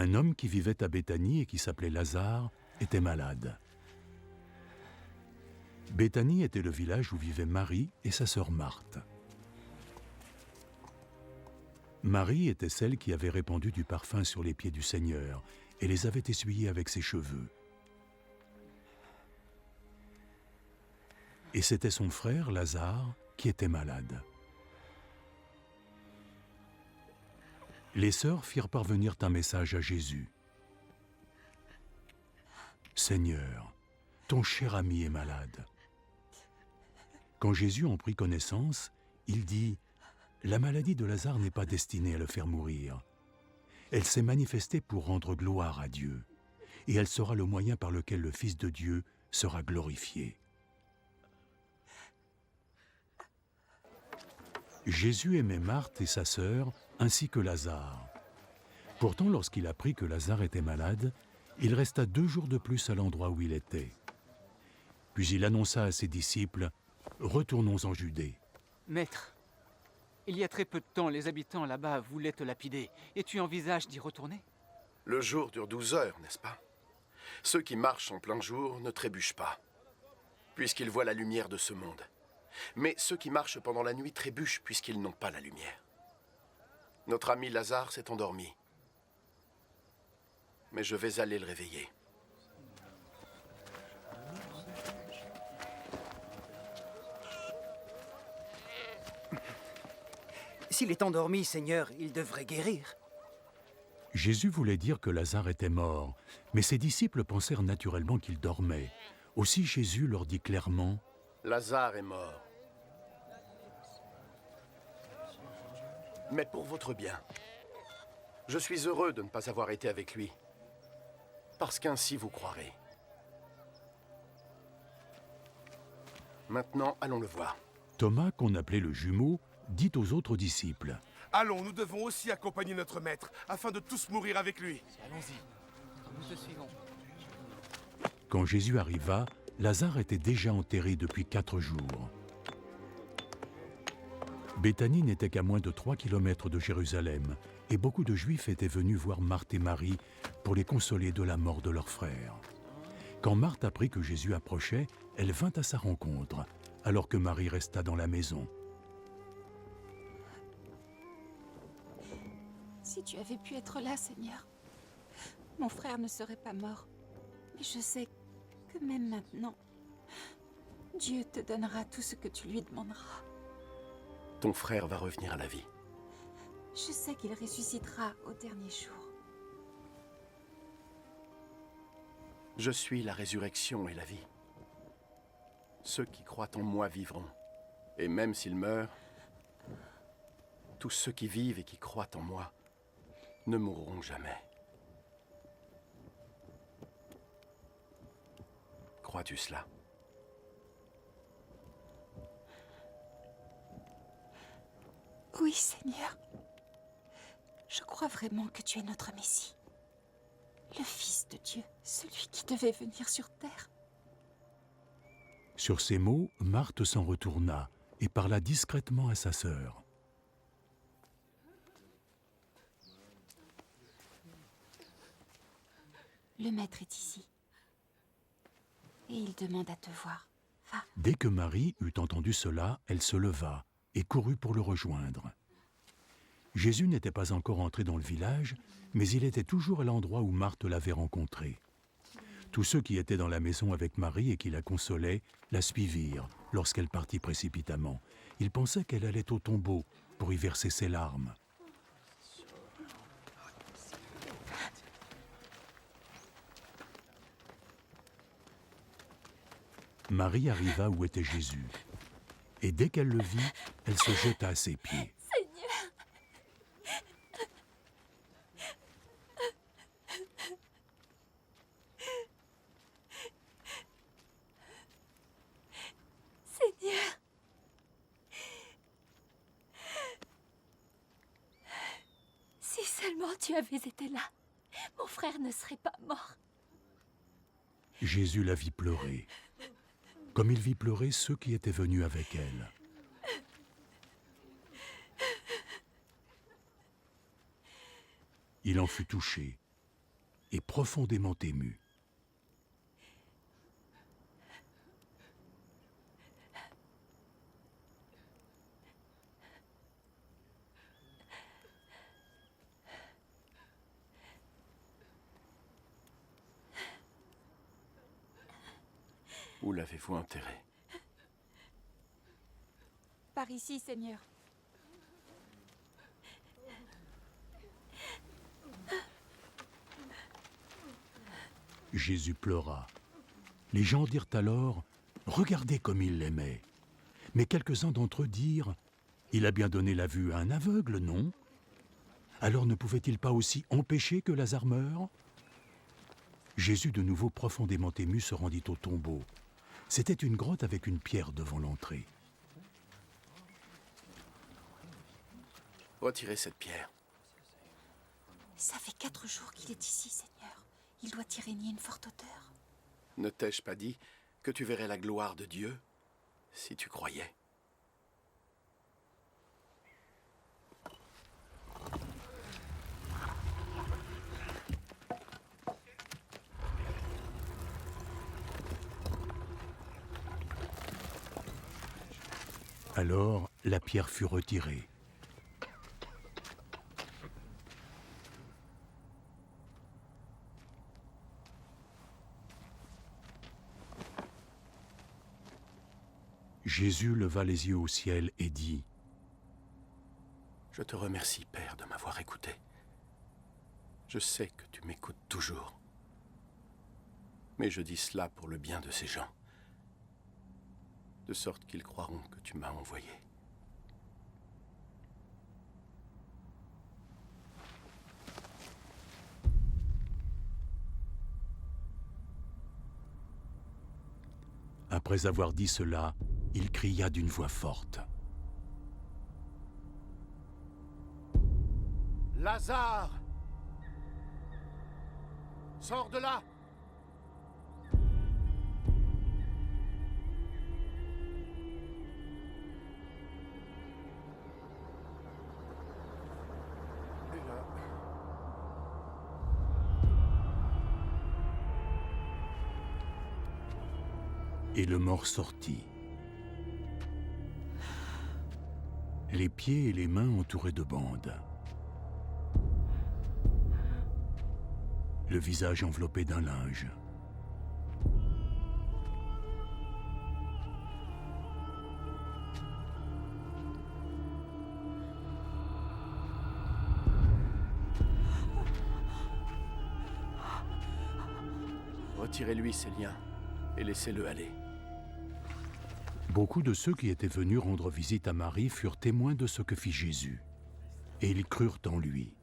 Un homme qui vivait à Béthanie et qui s'appelait Lazare était malade. Béthanie était le village où vivaient Marie et sa sœur Marthe. Marie était celle qui avait répandu du parfum sur les pieds du Seigneur et les avait essuyés avec ses cheveux. Et c'était son frère Lazare qui était malade. Les sœurs firent parvenir un message à Jésus. « Seigneur, ton cher ami est malade. » Quand Jésus en prit connaissance, il dit « La maladie de Lazare n'est pas destinée à le faire mourir. Elle s'est manifestée pour rendre gloire à Dieu, et elle sera le moyen par lequel le Fils de Dieu sera glorifié. » Jésus aimait Marthe et sa sœur, ainsi que Lazare. Pourtant, lorsqu'il apprit que Lazare était malade, il resta 2 jours de plus à l'endroit où il était. Puis il annonça à ses disciples « Retournons en Judée. » Maître, il y a très peu de temps, les habitants là-bas voulaient te lapider, et tu envisages d'y retourner? Le jour dure 12 heures, n'est-ce pas? Ceux qui marchent en plein jour ne trébuchent pas, puisqu'ils voient la lumière de ce monde. Mais ceux qui marchent pendant la nuit trébuchent puisqu'ils n'ont pas la lumière. Notre ami Lazare s'est endormi. Mais je vais aller le réveiller. S'il est endormi, Seigneur, il devrait guérir. Jésus voulait dire que Lazare était mort, mais ses disciples pensèrent naturellement qu'il dormait. Aussi Jésus leur dit clairement « Lazare est mort. Mais pour votre bien, je suis heureux de ne pas avoir été avec lui, parce qu'ainsi vous croirez. Maintenant, allons le voir. » Thomas, qu'on appelait le jumeau, dit aux autres disciples « Allons, nous devons aussi accompagner notre maître, afin de tous mourir avec lui. » Allons-y, nous te suivons. Quand Jésus arriva, Lazare était déjà enterré depuis 4 jours. Béthanie n'était qu'à moins de 3 kilomètres de Jérusalem, et beaucoup de Juifs étaient venus voir Marthe et Marie pour les consoler de la mort de leur frère. Quand Marthe apprit que Jésus approchait, elle vint à sa rencontre, alors que Marie resta dans la maison. Si tu avais pu être là, Seigneur, mon frère ne serait pas mort. Mais je sais que même maintenant, Dieu te donnera tout ce que tu lui demanderas. Ton frère va revenir à la vie. Je sais qu'il ressuscitera au dernier jour. Je suis la résurrection et la vie. Ceux qui croient en moi vivront. Et même s'ils meurent, tous ceux qui vivent et qui croient en moi ne mourront jamais. Crois-tu cela? Oui, Seigneur. Je crois vraiment que tu es notre Messie. Le Fils de Dieu, celui qui devait venir sur terre. Sur ces mots, Marthe s'en retourna et parla discrètement à sa sœur. Le maître est ici. Et il demande à te voir. Va. Dès que Marie eut entendu cela, elle se leva et courut pour le rejoindre. Jésus n'était pas encore entré dans le village, mais il était toujours à l'endroit où Marthe l'avait rencontré. Tous ceux qui étaient dans la maison avec Marie et qui la consolaient la suivirent lorsqu'elle partit précipitamment. Ils pensaient qu'elle allait au tombeau pour y verser ses larmes. Marie arriva où était Jésus, et dès qu'elle le vit, elle se jeta à ses pieds. Seigneur! Seigneur! Si seulement tu avais été là, mon frère ne serait pas mort. Jésus la vit pleurer, comme il vit pleurer ceux qui étaient venus avec elle. Il en fut touché et profondément ému. Où l'avez-vous enterré? Par ici, Seigneur. Jésus pleura. Les gens dirent alors, « Regardez comme il l'aimait !» Mais quelques-uns d'entre eux dirent, « Il a bien donné la vue à un aveugle, non? Alors ne pouvait-il pas aussi empêcher que Lazare meure ?» Jésus, de nouveau profondément ému, se rendit au tombeau. C'était une grotte avec une pierre devant l'entrée. Retirez cette pierre. Ça fait 4 jours qu'il est ici, Seigneur. Il doit y régner une forte odeur. Ne t'ai-je pas dit que tu verrais la gloire de Dieu si tu croyais? Alors la pierre fut retirée. Jésus leva les yeux au ciel et dit, Je te remercie, Père, de m'avoir écouté. Je sais que tu m'écoutes toujours. Mais je dis cela pour le bien de ces gens, de sorte qu'ils croiront que tu m'as envoyé. Après avoir dit cela, il cria d'une voix forte. Lazare! Sors de là! Et le mort sortit. Les pieds et les mains entourés de bandes. Le visage enveloppé d'un linge. Retirez-lui ses liens et laissez-le aller. Beaucoup de ceux qui étaient venus rendre visite à Marie furent témoins de ce que fit Jésus, et ils crurent en lui.